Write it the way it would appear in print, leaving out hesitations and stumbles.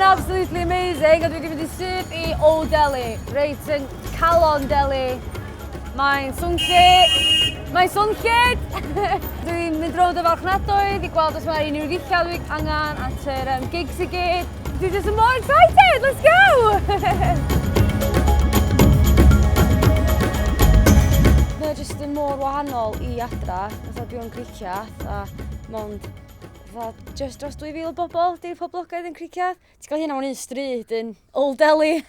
absolutely amazing a dwi wedi mynd i syth i Old Delhi. Reit yn calon Delhi. Mae'n swnllid. Mae'n swnllid! Dwi'n mynd rownd y farchnadoedd i gweld os mae unrhyw ddillad dwi angen at yr gigs i gyd. Dwi just mor excited! Let's go! Mae jyst yn mor wahanol i adra, fatha biwn Criciath a mond just dros 2,000 o bobl, di'r poblogaidd yn Criciath. Ti'n cael hynna mewn un stryd yn Old Delhi.